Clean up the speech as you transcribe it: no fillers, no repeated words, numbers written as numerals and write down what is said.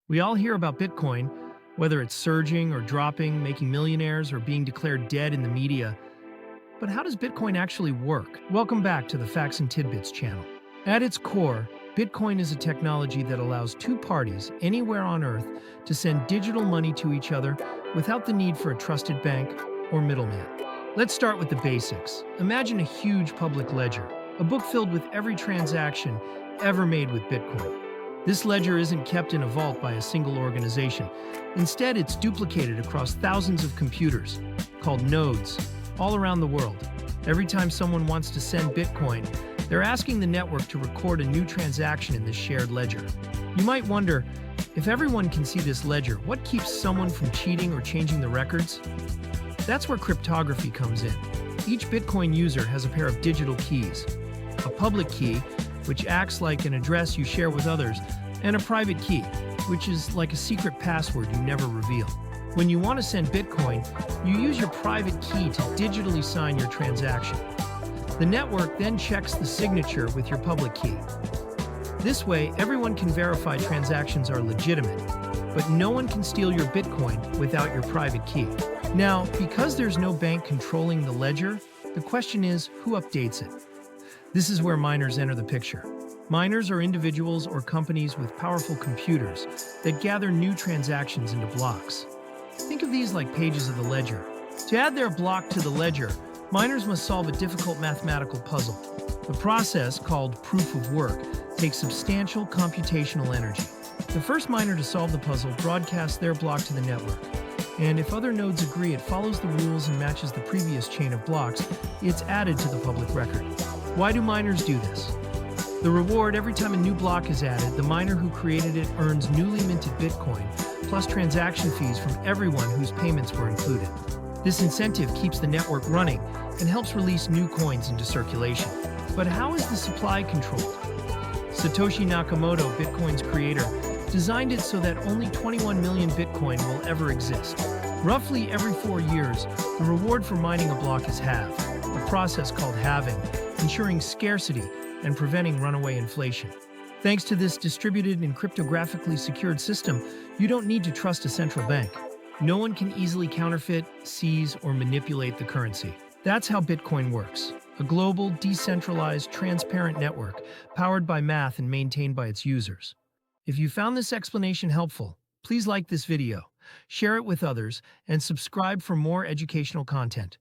We all hear about Bitcoin, whether it's surging or dropping, making millionaires, or being declared dead in the media. But how does Bitcoin actually work? Welcome back to the Facts and Tidbits channel. At its core, Bitcoin is a technology that allows two parties anywhere on Earth to send digital money to each other without the need for a trusted bank or middleman. Let's start with the basics. Imagine a huge public ledger, a book filled with every transaction ever made with Bitcoin. This ledger isn't kept in a vault by a single organization. Instead, it's duplicated across thousands of computers, called nodes, all around the world. Every time someone wants to send Bitcoin, they're asking the network to record a new transaction in this shared ledger. You might wonder, if everyone can see this ledger, what keeps someone from cheating or changing the records? That's where cryptography comes in. Each Bitcoin user has a pair of digital keys, a public key, which acts like an address you share with others, and a private key, which is like a secret password you never reveal. When you want to send Bitcoin, you use your private key to digitally sign your transaction. The network then checks the signature with your public key. This way, everyone can verify transactions are legitimate, but no one can steal your Bitcoin without your private key. Now, because there's no bank controlling the ledger, the question is, who updates it? This is where miners enter the picture. Miners are individuals or companies with powerful computers that gather new transactions into blocks. Think of these like pages of the ledger. To add their block to the ledger, miners must solve a difficult mathematical puzzle. The process, called proof of work, takes substantial computational energy. The first miner to solve the puzzle broadcasts their block to the network. And if other nodes agree it follows the rules and matches the previous chain of blocks, it's added to the public record. Why do miners do this? The reward: every time a new block is added, the miner who created it earns newly minted Bitcoin, plus transaction fees from everyone whose payments were included. This incentive keeps the network running and helps release new coins into circulation. But how is the supply controlled? Satoshi Nakamoto, Bitcoin's creator, designed it so that only 21 million Bitcoin will ever exist. Roughly every 4 years, the reward for mining a block is halved, a process called halving, ensuring scarcity and preventing runaway inflation. Thanks to this distributed and cryptographically secured system, you don't need to trust a central bank. No one can easily counterfeit, seize, or manipulate the currency. That's how Bitcoin works. A global, decentralized, transparent network powered by math and maintained by its users. If you found this explanation helpful, please like this video, share it with others, and subscribe for more educational content.